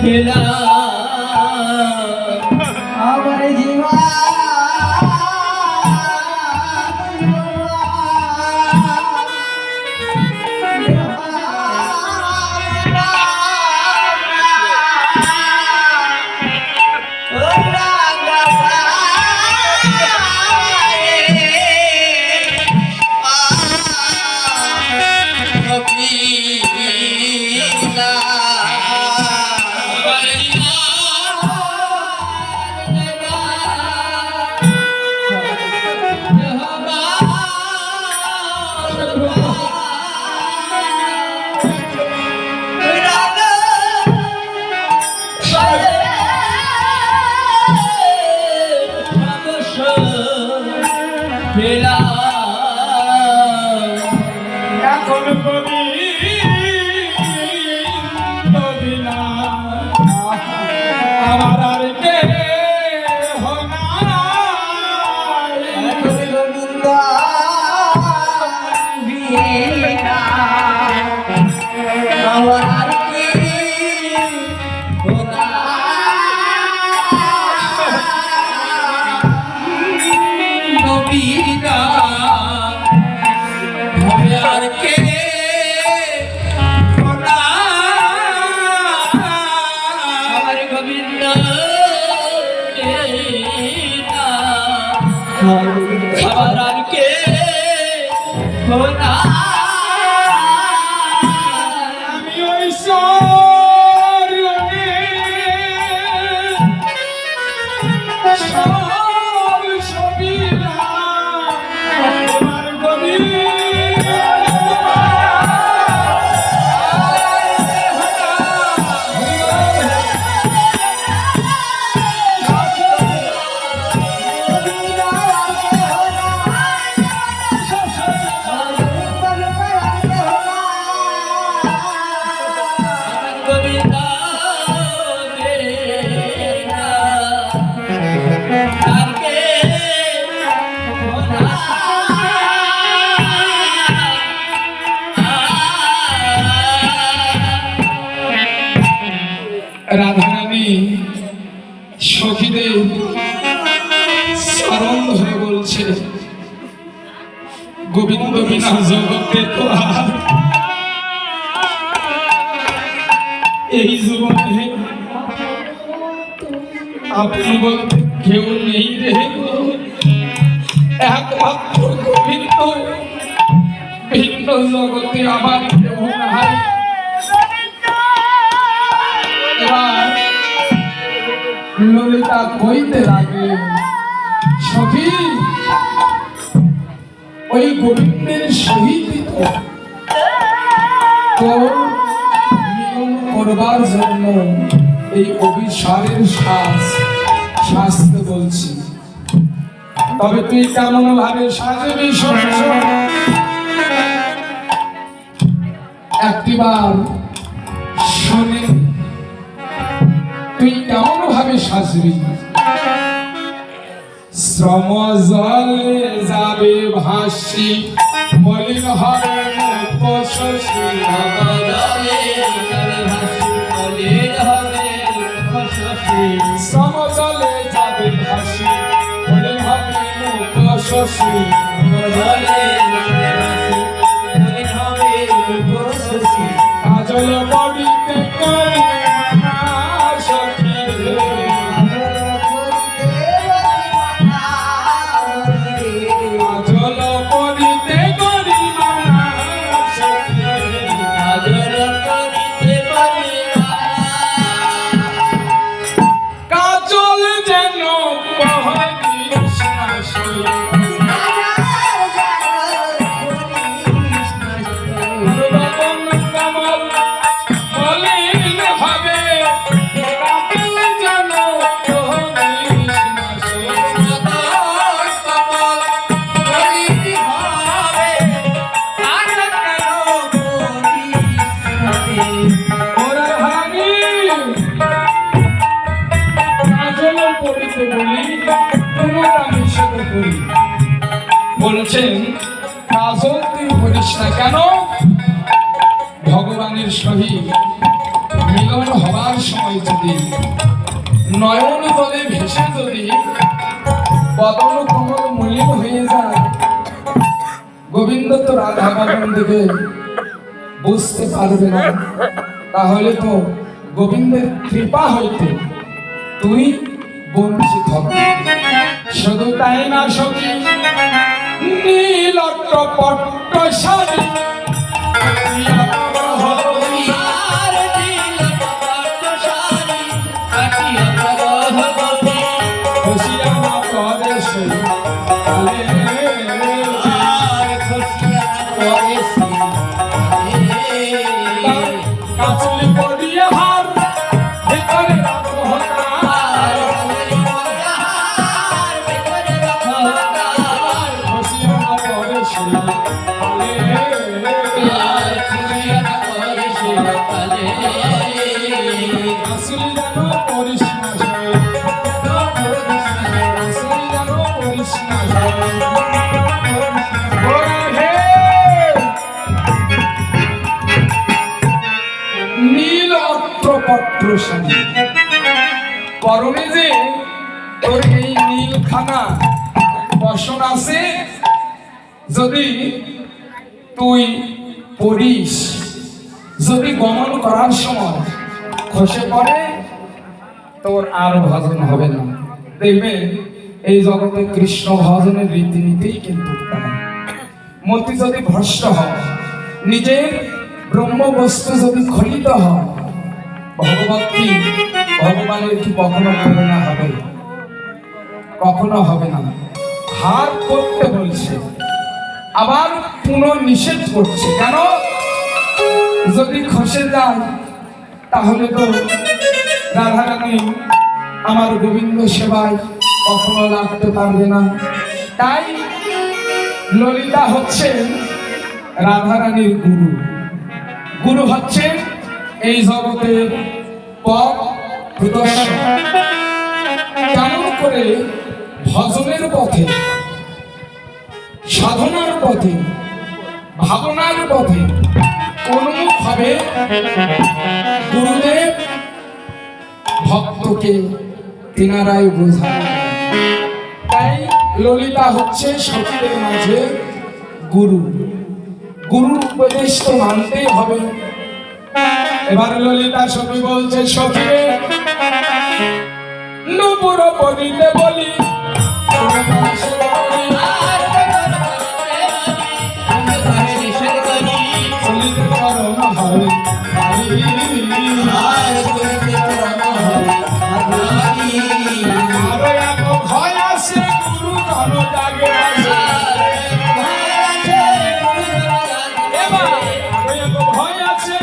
খেলা আমার জীবন রাধারানী সখীদের চরণ ধরে বলছে, গোবিন্দ বিনা জগতে তো আর এই জীবনে আপনি বলতে কেউ নেই রে, একমাত্র গোবিন্দ, ভিন্ন জগতে আমার কেউ নাই। ললিতা কইতে লাগলে, সখী ওই গোবিন্দের সহিত তোর মিলন করবার জন্য এই অভিসারের শাস্তে বলছি। তবে তুই কেমন ভাবে সাজবি একটিবার শুনে, তুই কেমন ভাবে সাজবি? শ্রম জলে যাবে ভাসি, মলিন হবে মুখ শশী। শ্রম জলে যাবে ভাসি, মলিন হবে মুখ শশী। কাজল পড়িতে বলছেন, কাজল তুই করিস না কেন? ভগবানের সহিত মিলন হবার সময় যদি নয়ন জলে ভেসে যদি বদন কমল মলিন হয়ে যায়, গোবিন্দ তো রাধা গোবিন্দকে বুঝতে পারবে না, তাহলে তো গোবিন্দের কৃপা হইতে তুই বঞ্চিত হবে। শুধু তাই না সখী, নীলট্ট পট্ট শাড়ি পরনে যে তোর এই নীলখানা বসন আছে, যদি তুই পড়িস, যদি গমন করার সময় খসে পড়ে, তোর আর ভজন হবে না। দেখবে এই জগতে কৃষ্ণ ভজনের রীতিনীতিই কিন্তু মতি যদি ভ্রষ্ট হয়, নিজের ব্রহ্ম বস্তু যদি খলিত হয়, ভগবতী ভগবানের কি কখনো প্রেরণা হবে? কখনো হবে না। হার করতে বলছে, আবার পুনঃ নিষেধ করছে। কেন? যদি খসে যায় তাহলে তো রাধারানী আমার গোবিন্দ সেবায় কখনো লাগতে পারবে না। তাই ললিতা হচ্ছে রাধারানীর গুরু। গুরু হচ্ছে এই জগতে পথ প্রদর্শক। কেমন করে ভজনের পথে, সাধনার পথে, ভাবনার পথে উন্মুখ হবে গুরুদেব ভক্তকে তিনারাই বোঝায়। তাই ললিতা হচ্ছে সত্যের মাঝে গুরু। গুরুর উপদেশ তো মানতেই হবে। এবার ললিতা সখী বলছে, সখী নূপুর পড়িতে বলি, ভয় আছে গুরু ধন জাগে ভয় আছে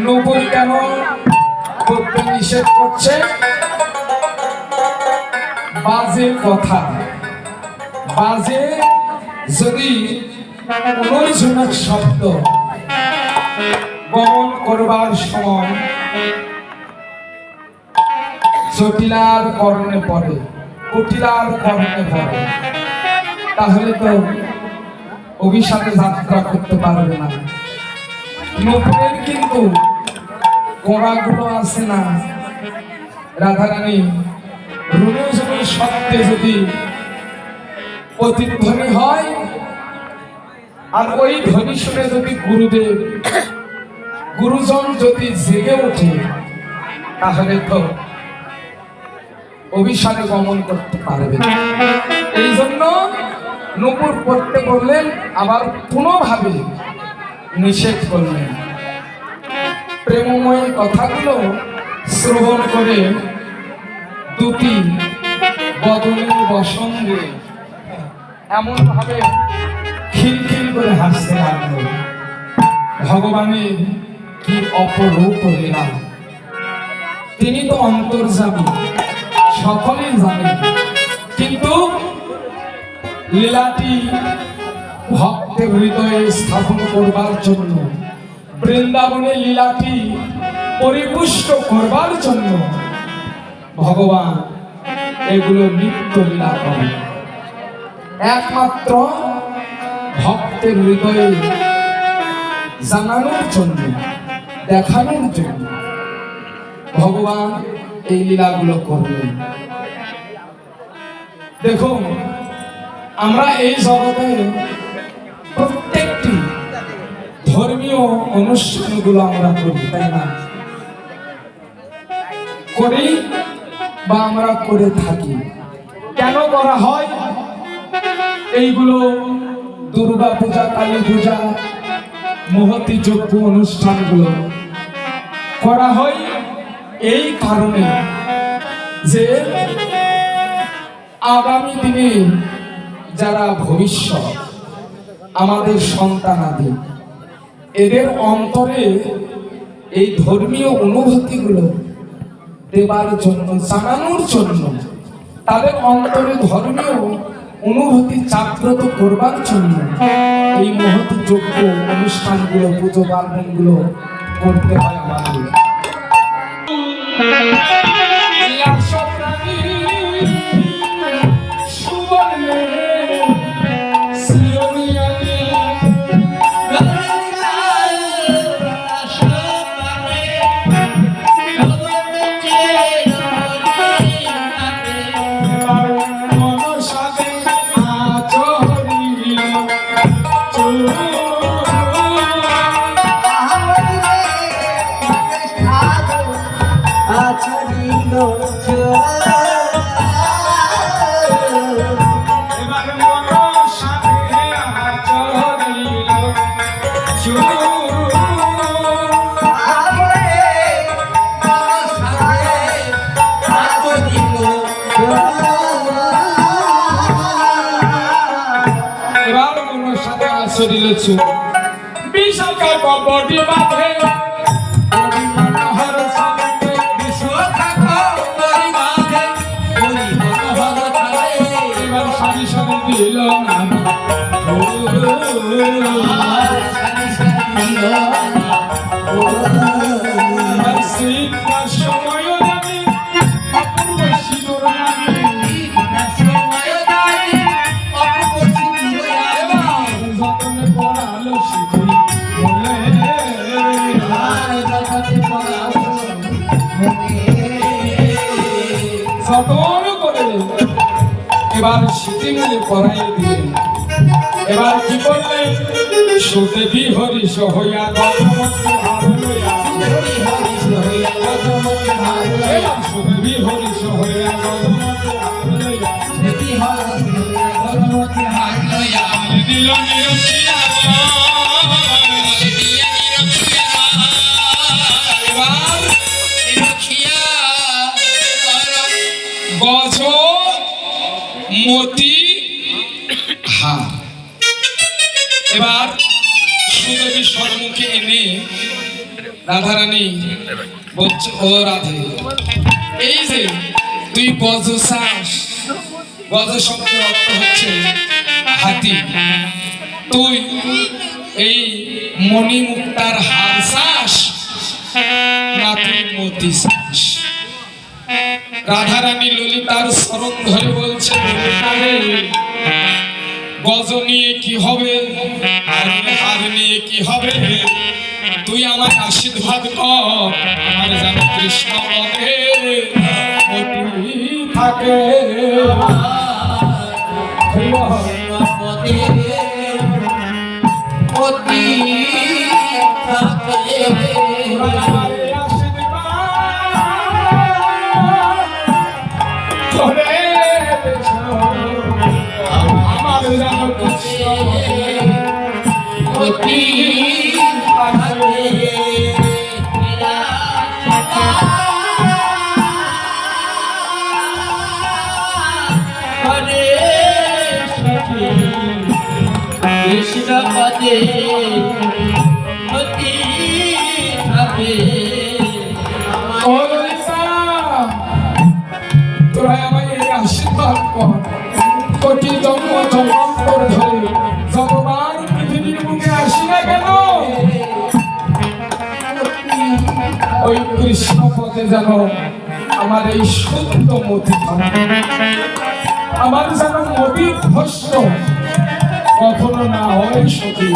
নূপুর কেন করতে নিষেধ করছে? বাজে কথা, বাজে যদি অনুজনক শব্দ গমন করবার সময় জটিলার কর্ণে পড়ে, কুটিলার কর্ণে পড়ে, তাহলে তো অভিশাপে যাত্রা করতে পারবে না। নূপুরের কিন্তু গোড়াগুলো আছে না, রাধারানী রুনুজনের শব্দে যদি প্রতিধ্বনি হয়, আর ওই ধ্বনি শুনে যদি গুরুদেব গুরুজন যদি জেগে ওঠে, তাহলে তো অভিশাপে গমন করতে পারবে না। এই জন্য নূপুর পড়তে বললেন। আবার পুনঃভাবে নিষেধ করলেন। প্রেমময় কথাগুলো শ্রবণ করে দুটি বদনের বসঙ্গে এমন ভাবে খিলখিল করে হাসতে লাগলো। ভগবানের কি অপরূপ লীলা! তিনি তো অন্তর্যামী, সকলেই জানেন, কিন্তু লীলাটি ভক্তের হৃদয়ে স্থাপন করবার জন্য, বৃন্দাবনের লীলাটি পরিপুষ্ট করবার জন্য ভগবান এগুলো নিত্য লীলা করেন। একমাত্র ভক্তের হৃদয়ে জানানোর জন্য, দেখানোর জন্য ভগবান এই লীলাগুলো করলেন। দেখুন, আমরা এই জগতে প্রত্যেকটি ধর্মীয় অনুষ্ঠানগুলো আমরা করি, তাই না? করি বা আমরা করে থাকি। কেন করা হয় এইগুলো? দুর্গা পূজা, কালী পূজা, মহতী যজ্ঞ অনুষ্ঠানগুলো করা হয় এই কারণে যে আগামী দিনে যারা ভবিষ্যৎ আমাদের সন্তানাদি, এদের অন্তরে এই ধর্মীয় অনুভূতিগুলো দেবার জন্য, জানানোর জন্য, তাদের অন্তরে ধর্মীয় অনুভূতি জাগ্রত করবার জন্য এই মহৎ যজ্ঞ অনুষ্ঠানগুলো, পুজো পার্বণগুলো করতে হয় আমাদের। বিশাখা কবডি বাঁধে সারি সারি দিল সময় এবার সিটি মিলে পড়াই দিলেন। এবার কি করলেন? সুতে বিহরিষ হইয়া গজ মতি হার। এবার সুদেবী সম্মুখে এনে রাধারানী বলছে, ও রাধে, এই যে তুই গজ চাস, গজ শব্দের অর্থ হচ্ছে হাতি, তুই এই মণিমুক্তার হার চাস না তুই মতি চাস? রাধারানী ললিতার শরণ ধরে বলছে, গজ নিয়ে কি হবে, হার নিয়ে কি হবে, তুই আমার আশীর্বাদ কর, আমার যেন কৃষ্ণ পদে থাকে। আমার যেন কৃষ্ণ ও ললিতা, তোরা আমায় এই আশীর্বাদ কর, কোটি জন্ম জন্মান্তর ধরে যতবার পৃথিবীর বুকে আসি না কেন, ওই কৃষ্ণ পথে যেন আমার এই শুদ্ধ মতি থাকে, আমার যেন মতি ভ্রষ্ট কখনো না হয় সখী।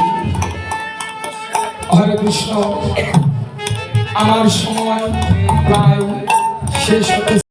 হরে কৃষ্ণ। আমার সময় প্রায় শেষ হতে